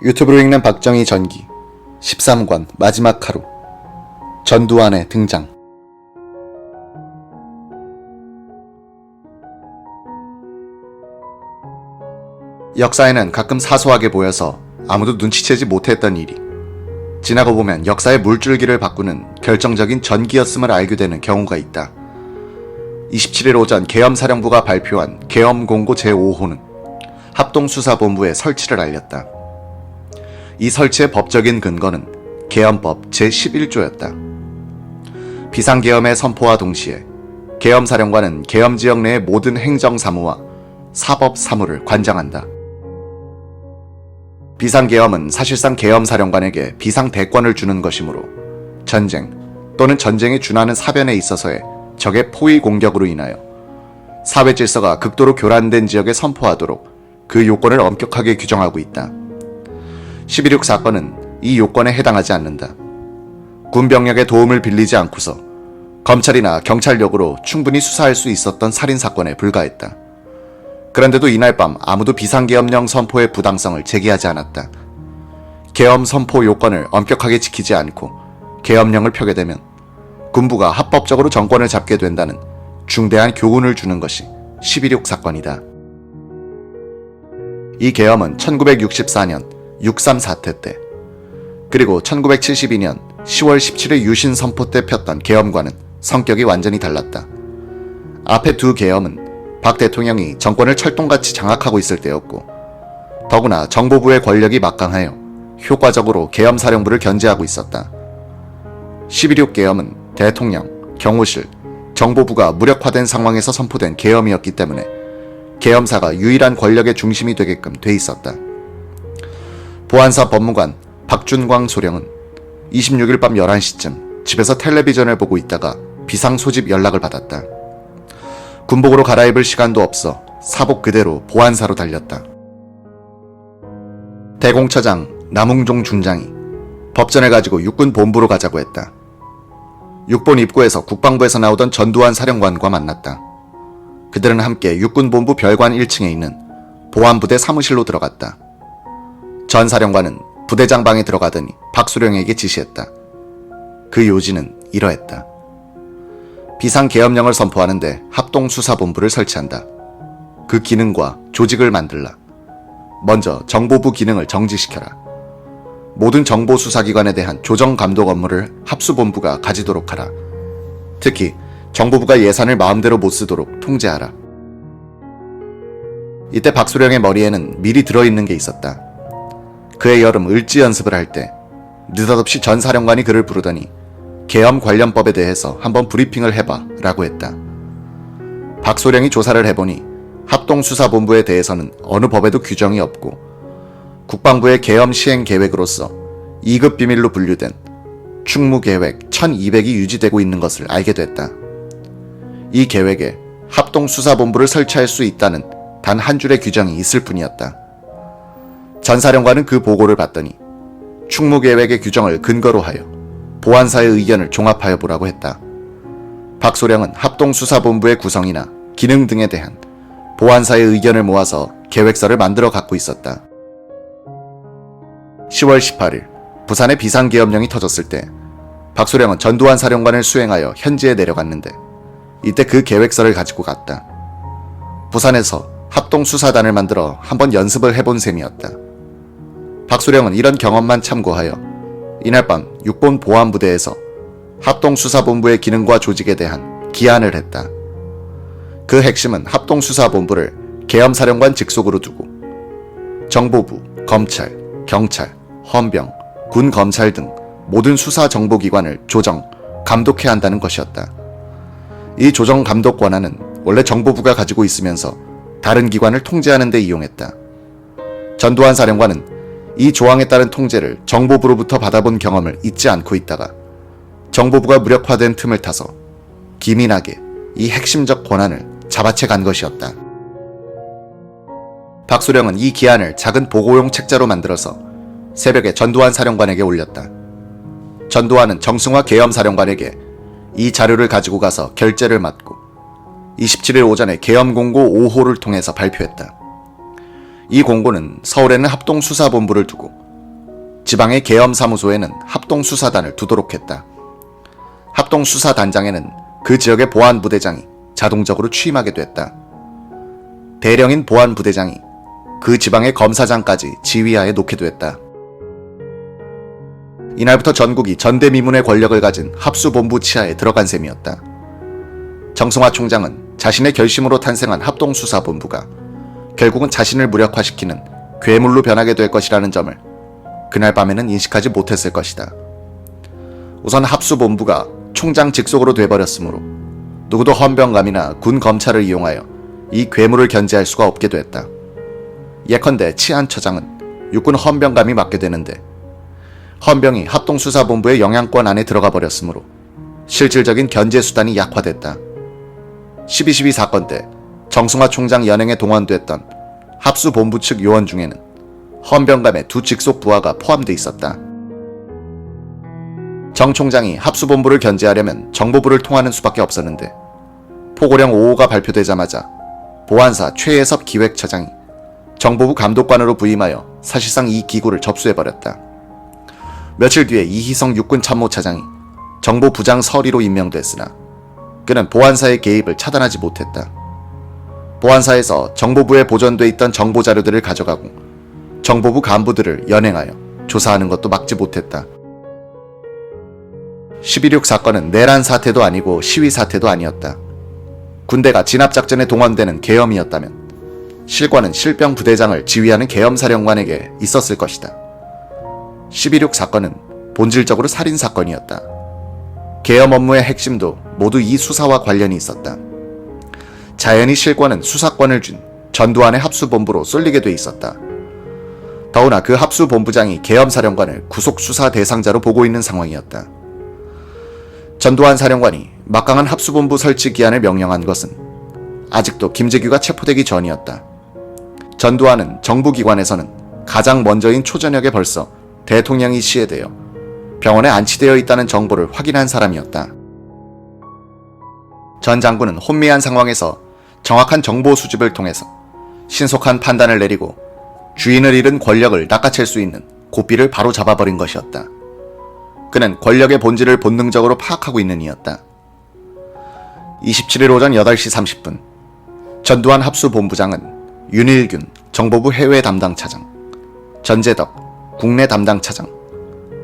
유튜브로 읽는 박정희 전기 13권 마지막 하루 전두환의 등장. 역사에는 가끔 사소하게 보여서 아무도 눈치채지 못했던 일이 지나고 보면 역사의 물줄기를 바꾸는 결정적인 전기였음을 알게 되는 경우가 있다. 27일 오전 계엄사령부가 발표한 계엄공고 제5호는 합동수사본부의 설치를 알렸다. 이 설치의 법적인 근거는 계엄법 제11조였다. 비상계엄의 선포와 동시에 계엄사령관은 계엄지역 내의 모든 행정사무와 사법사무를 관장한다. 비상계엄은 사실상 계엄사령관에게 비상대권을 주는 것이므로 전쟁 또는 전쟁에 준하는 사변에 있어서의 적의 포위 공격으로 인하여 사회질서가 극도로 교란된 지역에 선포하도록 그 요건을 엄격하게 규정하고 있다. 12.6 사건은 이 요건에 해당하지 않는다. 군병력의 도움을 빌리지 않고서 검찰이나 경찰력으로 충분히 수사할 수 있었던 살인사건에 불과했다. 그런데도 이날 밤 아무도 비상계엄령 선포의 부당성을 제기하지 않았다. 계엄 선포 요건을 엄격하게 지키지 않고 계엄령을 펴게 되면 군부가 합법적으로 정권을 잡게 된다는 중대한 교훈을 주는 것이 12.6 사건이다. 이 계엄은 1964년 6.3 사태 때 그리고 1972년 10월 17일 유신 선포 때 폈던 계엄과는 성격이 완전히 달랐다. 앞에 두 계엄은 박 대통령이 정권을 철동같이 장악하고 있을 때였고 더구나 정보부의 권력이 막강하여 효과적으로 계엄사령부를 견제하고 있었다. 12.6 계엄은 대통령, 경호실, 정보부가 무력화된 상황에서 선포된 계엄이었기 때문에 계엄사가 유일한 권력의 중심이 되게끔 돼 있었다. 보안사 법무관 박준광 소령은 26일 밤 11시쯤 집에서 텔레비전을 보고 있다가 비상소집 연락을 받았다. 군복으로 갈아입을 시간도 없어 사복 그대로 보안사로 달렸다. 대공처장 남웅종 중장이 법전을 가지고 육군 본부로 가자고 했다. 육본 입구에서 국방부에서 나오던 전두환 사령관과 만났다. 그들은 함께 육군본부 별관 1층에 있는 보안부대 사무실로 들어갔다. 전 사령관은 부대장 방에 들어가더니 박수령에게 지시했다. 그 요지는 이러했다. 비상계엄령을 선포하는데 합동수사본부를 설치한다. 그 기능과 조직을 만들라. 먼저 정보부 기능을 정지시켜라. 모든 정보수사기관에 대한 조정감독 업무를 합수본부가 가지도록 하라. 특히 정보부가 예산을 마음대로 못 쓰도록 통제하라. 이때 박수령의 머리에는 미리 들어있는 게 있었다. 그해 여름 을지 연습을 할 때 느닷없이 전 사령관이 그를 부르더니 계엄 관련법에 대해서 한번 브리핑을 해봐 라고 했다. 박소령이 조사를 해보니 합동수사본부에 대해서는 어느 법에도 규정이 없고 국방부의 계엄 시행 계획으로서 2급 비밀로 분류된 충무계획 1200이 유지되고 있는 것을 알게 됐다. 이 계획에 합동수사본부를 설치할 수 있다는 단 한 줄의 규정이 있을 뿐이었다. 전 사령관은 그 보고를 봤더니 충무계획의 규정을 근거로 하여 보안사의 의견을 종합하여 보라고 했다. 박소령은 합동수사본부의 구성이나 기능 등에 대한 보안사의 의견을 모아서 계획서를 만들어 갖고 있었다. 10월 18일 부산의 비상계엄령이 터졌을 때 박소령은 전두환 사령관을 수행하여 현지에 내려갔는데 이때 그 계획서를 가지고 갔다. 부산에서 합동수사단을 만들어 한번 연습을 해본 셈이었다. 박소령은 이런 경험만 참고하여 이날 밤 육본 보안부대에서 합동수사본부의 기능과 조직에 대한 기한을 했다. 그 핵심은 합동수사본부를 계엄사령관 직속으로 두고 정보부, 검찰, 경찰, 헌병, 군검찰 등 모든 수사정보기관을 조정, 감독해야 한다는 것이었다. 이 조정 감독 권한은 원래 정보부가 가지고 있으면서 다른 기관을 통제하는 데 이용했다. 전두환 사령관은 이 조항에 따른 통제를 정보부로부터 받아본 경험을 잊지 않고 있다가 정보부가 무력화된 틈을 타서 기민하게 이 핵심적 권한을 잡아채 간 것이었다. 박소령은 이 기한을 작은 보고용 책자로 만들어서 새벽에 전두환 사령관에게 올렸다. 전두환은 정승화 계엄사령관에게 이 자료를 가지고 가서 결재를 맡고 27일 오전에 계엄공고 5호를 통해서 발표했다. 이 공고는 서울에는 합동수사본부를 두고 지방의 계엄사무소에는 합동수사단을 두도록 했다. 합동수사단장에는 그 지역의 보안부대장이 자동적으로 취임하게 됐다. 대령인 보안부대장이 그 지방의 검사장까지 지휘하에 놓게 됐다. 이날부터 전국이 전대미문의 권력을 가진 합수본부 치하에 들어간 셈이었다. 정승화 총장은 자신의 결심으로 탄생한 합동수사본부가 결국은 자신을 무력화시키는 괴물로 변하게 될 것이라는 점을 그날 밤에는 인식하지 못했을 것이다. 우선 합수본부가 총장 직속으로 돼버렸으므로 누구도 헌병감이나 군 검찰을 이용하여 이 괴물을 견제할 수가 없게 됐다. 예컨대 치안처장은 육군 헌병감이 맡게 되는데 헌병이 합동수사본부의 영향권 안에 들어가 버렸으므로 실질적인 견제 수단이 약화됐다. 12.12 사건 때 정승화 총장 연행에 동원됐던 합수본부 측 요원 중에는 헌병감의 두 직속 부하가 포함돼 있었다. 정 총장이 합수본부를 견제하려면 정보부를 통하는 수밖에 없었는데 포고령 5호가 발표되자마자 보안사 최혜섭 기획처장이 정보부 감독관으로 부임하여 사실상 이 기구를 접수해버렸다. 며칠 뒤에 이희성 육군 참모차장이 정보부장 서리로 임명됐으나 그는 보안사의 개입을 차단하지 못했다. 보안사에서 정보부에 보존돼 있던 정보자료들을 가져가고 정보부 간부들을 연행하여 조사하는 것도 막지 못했다. 12.6 사건은 내란 사태도 아니고 시위 사태도 아니었다. 군대가 진압작전에 동원되는 계엄이었다면 실권은 실병 부대장을 지휘하는 계엄사령관에게 있었을 것이다. 12.6 사건은 본질적으로 살인사건이었다. 계엄 업무의 핵심도 모두 이 수사와 관련이 있었다. 자연히 실권은 수사권을 준 전두환의 합수본부로 쏠리게 돼 있었다. 더구나 그 합수본부장이 계엄사령관을 구속수사 대상자로 보고 있는 상황이었다. 전두환 사령관이 막강한 합수본부 설치 기한을 명령한 것은 아직도 김재규가 체포되기 전이었다. 전두환은 정부기관에서는 가장 먼저인 초저녁에 벌써 대통령이 시해되어 병원에 안치되어 있다는 정보를 확인한 사람이었다. 전 장군은 혼미한 상황에서 정확한 정보 수집을 통해서 신속한 판단을 내리고 주인을 잃은 권력을 낚아챌 수 있는 고삐를 바로 잡아버린 것이었다. 그는 권력의 본질을 본능적으로 파악하고 있는 이였다. 27일 오전 8시 30분 전두환 합수본부장은 윤일균 정보부 해외 담당차장, 전재덕 국내 담당차장,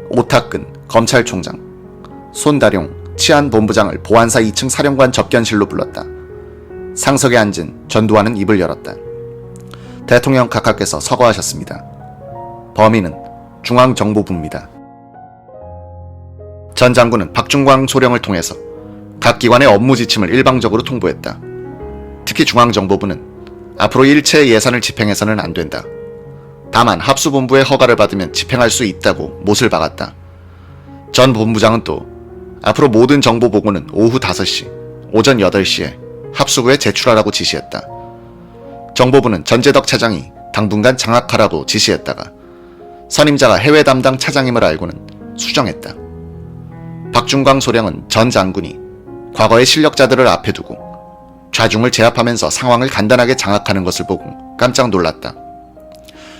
오탁근 검찰총장, 손다룡 치안본부장을 보안사 2층 사령관 접견실로 불렀다. 상석에 앉은 전두환은 입을 열었다. 대통령 각하께서 서거하셨습니다. 범인은 중앙정보부입니다. 전 장군은 박중광 소령을 통해서 각 기관의 업무 지침을 일방적으로 통보했다. 특히 중앙정보부는 앞으로 일체의 예산을 집행해서는 안 된다. 다만 합수본부의 허가를 받으면 집행할 수 있다고 못을 박았다. 전 본부장은 또 앞으로 모든 정보 보고는 오후 5시, 오전 8시에 합수부에 제출하라고 지시했다. 정보부는 전재덕 차장이 당분간 장악하라고 지시했다가 선임자가 해외 담당 차장임을 알고는 수정했다. 박중광 소령은 전 장군이 과거의 실력자들을 앞에 두고 좌중을 제압하면서 상황을 간단하게 장악하는 것을 보고 깜짝 놀랐다.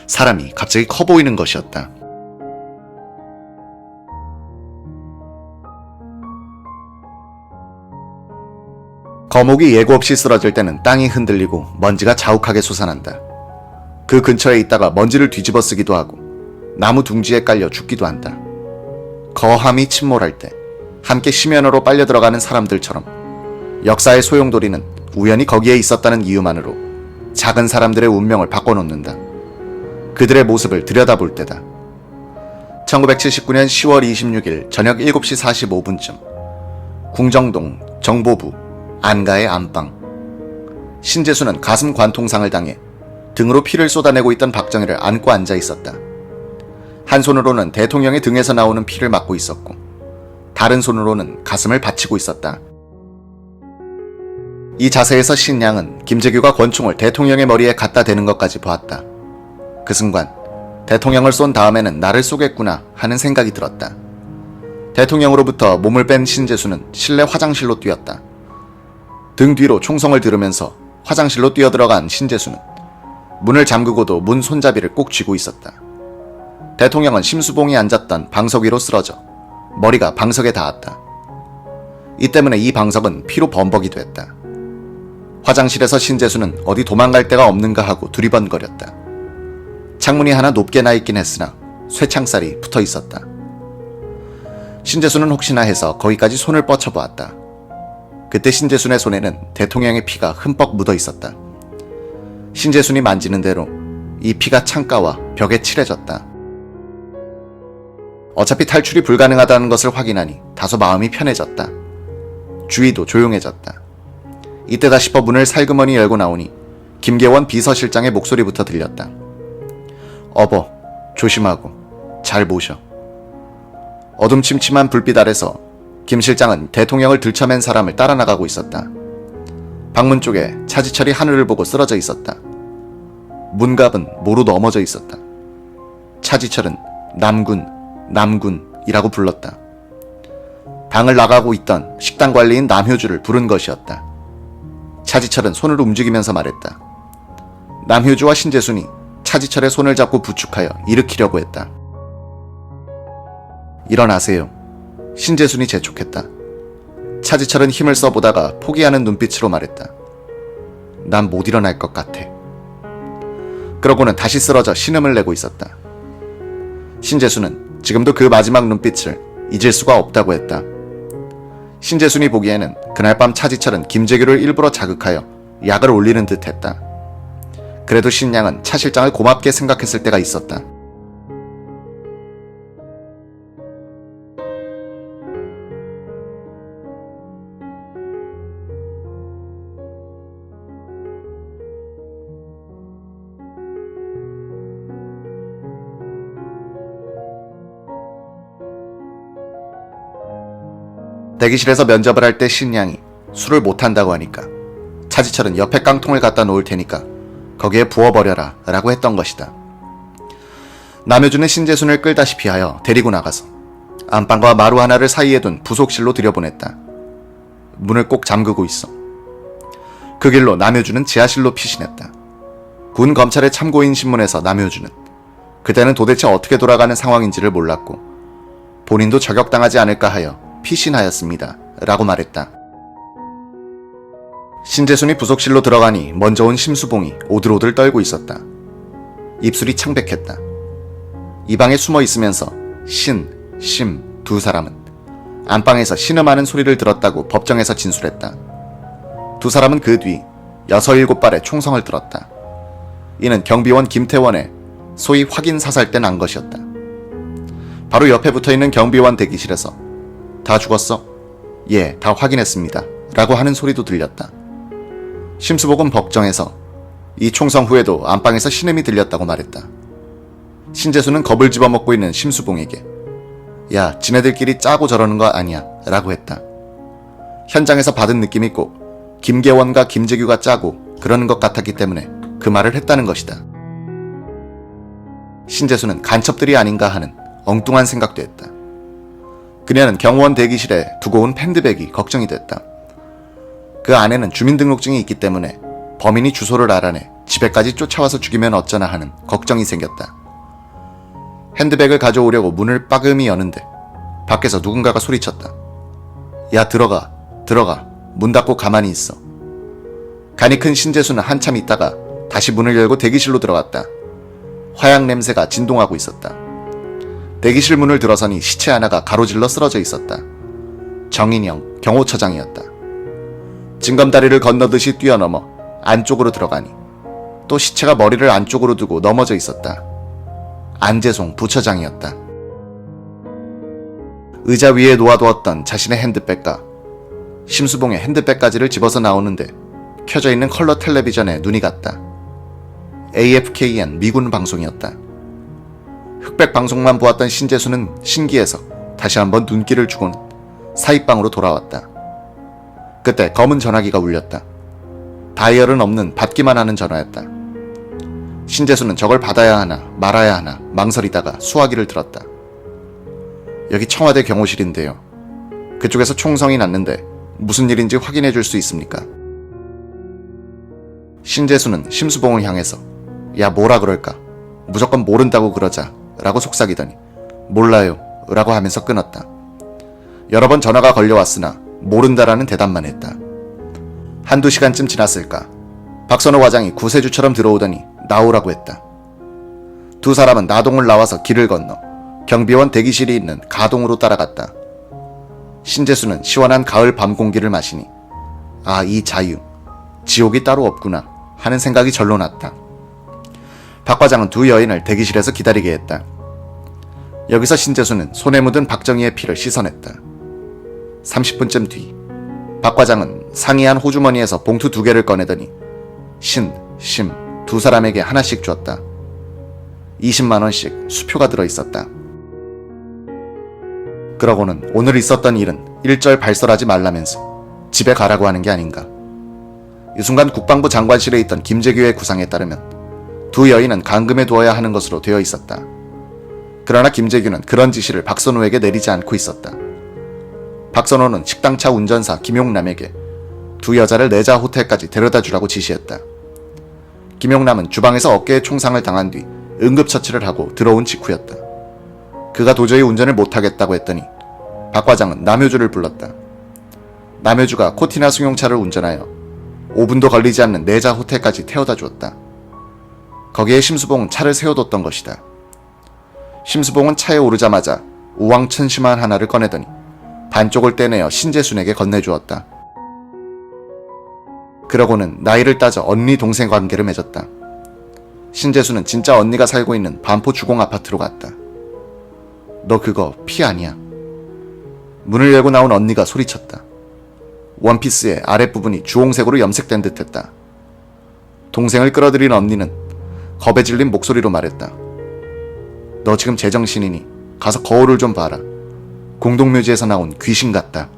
사람이 갑자기 커 보이는 것이었다. 거목이 예고 없이 쓰러질 때는 땅이 흔들리고 먼지가 자욱하게 솟아난다. 그 근처에 있다가 먼지를 뒤집어 쓰기도 하고 나무 둥지에 깔려 죽기도 한다. 거함이 침몰할 때 함께 심연으로 빨려 들어가는 사람들처럼 역사의 소용돌이는 우연히 거기에 있었다는 이유만으로 작은 사람들의 운명을 바꿔놓는다. 그들의 모습을 들여다볼 때다. 1979년 10월 26일 저녁 7시 45분쯤 궁정동 정보부 안가의 안방. 신재수는 가슴 관통상을 당해 등으로 피를 쏟아내고 있던 박정희를 안고 앉아 있었다. 한 손으로는 대통령의 등에서 나오는 피를 막고 있었고 다른 손으로는 가슴을 받치고 있었다. 이 자세에서 신양은 김재규가 권총을 대통령의 머리에 갖다 대는 것까지 보았다. 그 순간 대통령을 쏜 다음에는 나를 쏘겠구나 하는 생각이 들었다. 대통령으로부터 몸을 뺀 신재수는 실내 화장실로 뛰었다. 등 뒤로 총성을 들으면서 화장실로 뛰어들어간 신재수는 문을 잠그고도 문 손잡이를 꼭 쥐고 있었다. 대통령은 심수봉이 앉았던 방석 위로 쓰러져 머리가 방석에 닿았다. 이 때문에 이 방석은 피로 범벅이 됐다. 화장실에서 신재수는 어디 도망갈 데가 없는가 하고 두리번거렸다. 창문이 하나 높게 나 있긴 했으나 쇠창살이 붙어 있었다. 신재수는 혹시나 해서 거기까지 손을 뻗쳐보았다. 그때 신재순의 손에는 대통령의 피가 흠뻑 묻어 있었다. 신재순이 만지는 대로 이 피가 창가와 벽에 칠해졌다. 어차피 탈출이 불가능하다는 것을 확인하니 다소 마음이 편해졌다. 주위도 조용해졌다. 이때다 싶어 문을 살그머니 열고 나오니 김계원 비서실장의 목소리부터 들렸다. 어버, 조심하고 잘 모셔. 어둠침침한 불빛 아래서 김 실장은 대통령을 들쳐맨 사람을 따라 나가고 있었다. 방문 쪽에 차지철이 하늘을 보고 쓰러져 있었다. 문갑은 모로 넘어져 있었다. 차지철은 남군이라고 불렀다. 방을 나가고 있던 식당 관리인 남효주를 부른 것이었다. 차지철은 손을 움직이면서 말했다. 남효주와 신재순이 차지철의 손을 잡고 부축하여 일으키려고 했다. 일어나세요. 신재순이 재촉했다. 차지철은 힘을 써보다가 포기하는 눈빛으로 말했다. 난 못 일어날 것 같아. 그러고는 다시 쓰러져 신음을 내고 있었다. 신재순은 지금도 그 마지막 눈빛을 잊을 수가 없다고 했다. 신재순이 보기에는 그날 밤 차지철은 김재규를 일부러 자극하여 약을 올리는 듯 했다. 그래도 신양은 차 실장을 고맙게 생각했을 때가 있었다. 대기실에서 면접을 할 때 신양이 술을 못한다고 하니까 차지철은 옆에 깡통을 갖다 놓을 테니까 거기에 부어버려라 라고 했던 것이다. 남효주는 신재순을 끌다시피 하여 데리고 나가서 안방과 마루 하나를 사이에 둔 부속실로 들여보냈다. 문을 꼭 잠그고 있어. 그 길로 남효주는 지하실로 피신했다. 군 검찰의 참고인 신문에서 남효주는 그때는 도대체 어떻게 돌아가는 상황인지를 몰랐고 본인도 저격당하지 않을까 하여 피신하였습니다 라고 말했다. 신재순이 부속실로 들어가니 먼저 온 심수봉이 오들오들 떨고 있었다. 입술이 창백했다. 이 방에 숨어 있으면서 심 두 사람은 안방에서 신음하는 소리를 들었다고 법정에서 진술했다. 두 사람은 그 뒤 6-7발의 총성을 들었다. 이는 경비원 김태원의 소위 확인 사살 때 난 것이었다. 바로 옆에 붙어있는 경비원 대기실에서 다 죽었어? 예, 다 확인했습니다 라고 하는 소리도 들렸다. 심수복은 법정에서 이 총성 후에도 안방에서 신음이 들렸다고 말했다. 신재수는 겁을 집어먹고 있는 심수봉에게 야, 지네들끼리 짜고 저러는 거 아니야 라고 했다. 현장에서 받은 느낌이 꼭 김계원과 김재규가 짜고 그러는 것 같았기 때문에 그 말을 했다는 것이다. 신재수는 간첩들이 아닌가 하는 엉뚱한 생각도 했다. 그녀는 경호원 대기실에 두고 온 펜드백이 걱정이 됐다. 그 안에는 주민등록증이 있기 때문에 범인이 주소를 알아내 집에까지 쫓아와서 죽이면 어쩌나 하는 걱정이 생겼다. 핸드백을 가져오려고 문을 빠금히 여는데 밖에서 누군가가 소리쳤다. 야, 들어가. 문 닫고 가만히 있어. 간이 큰 신재수는 한참 있다가 다시 문을 열고 대기실로 들어갔다. 화약 냄새가 진동하고 있었다. 대기실 문을 들어서니 시체 하나가 가로질러 쓰러져 있었다. 정인영 경호처장이었다. 징검다리를 건너듯이 뛰어넘어 안쪽으로 들어가니 또 시체가 머리를 안쪽으로 두고 넘어져 있었다. 안재송 부처장이었다. 의자 위에 놓아두었던 자신의 핸드백과 심수봉의 핸드백까지를 집어서 나오는데 켜져 있는 컬러 텔레비전에 눈이 갔다. AFKN 미군 방송이었다. 흑백 방송만 보았던 신재수는 신기해서 다시 한번 눈길을 주곤 사입방으로 돌아왔다. 그때 검은 전화기가 울렸다. 다이얼은 없는 받기만 하는 전화였다. 신재수는 저걸 받아야 하나 말아야 하나 망설이다가 수화기를 들었다. 여기 청와대 경호실인데요. 그쪽에서 총성이 났는데 무슨 일인지 확인해 줄 수 있습니까? 신재수는 심수봉을 향해서 야, 뭐라 그럴까? 무조건 모른다고 그러자 라고 속삭이더니 몰라요 라고 하면서 끊었다. 여러 번 전화가 걸려왔으나 모른다라는 대답만 했다. 한두 시간쯤 지났을까 박선호 과장이 구세주처럼 들어오더니 나오라고 했다. 두 사람은 나동을 나와서 길을 건너 경비원 대기실이 있는 가동으로 따라갔다. 신재수는 시원한 가을 밤 공기를 마시니 아, 이 자유, 지옥이 따로 없구나 하는 생각이 절로 났다. 박 과장은 두 여인을 대기실에서 기다리게 했다. 여기서 신재수는 손에 묻은 박정희의 피를 씻어냈다. 30분쯤 뒤 박 과장은 상의한 호주머니에서 봉투 2개를 꺼내더니 신, 심 두 사람에게 하나씩 주었다. 20만원씩 수표가 들어있었다. 그러고는 오늘 있었던 일은 일절 발설하지 말라면서 집에 가라고 하는 게 아닌가. 이 순간 국방부 장관실에 있던 김재규의 구상에 따르면 두 여인은 감금해 두어야 하는 것으로 되어 있었다. 그러나 김재규는 그런 지시를 박선호에게 내리지 않고 있었다. 박선호는 식당차 운전사 김용남에게 두 여자를 내자 호텔까지 데려다 주라고 지시했다. 김용남은 주방에서 어깨에 총상을 당한 뒤 응급처치를 하고 들어온 직후였다. 그가 도저히 운전을 못하겠다고 했더니 박 과장은 남효주를 불렀다. 남효주가 코티나 승용차를 운전하여 5분도 걸리지 않는 내자 호텔까지 태워다 주었다. 거기에 심수봉은 차를 세워뒀던 것이다. 심수봉은 차에 오르자마자 우왕천심한 하나를 꺼내더니 반쪽을 떼내어 신재순에게 건네주었다. 그러고는 나이를 따져 언니 동생 관계를 맺었다. 신재수는 진짜 언니가 살고 있는 반포 주공 아파트로 갔다. 너 그거 피 아니야? 문을 열고 나온 언니가 소리쳤다. 원피스의 아랫부분이 주홍색으로 염색된 듯했다. 동생을 끌어들인 언니는 겁에 질린 목소리로 말했다. 너 지금 제정신이니 가서 거울을 좀 봐라. 공동묘지에서 나온 귀신 같다.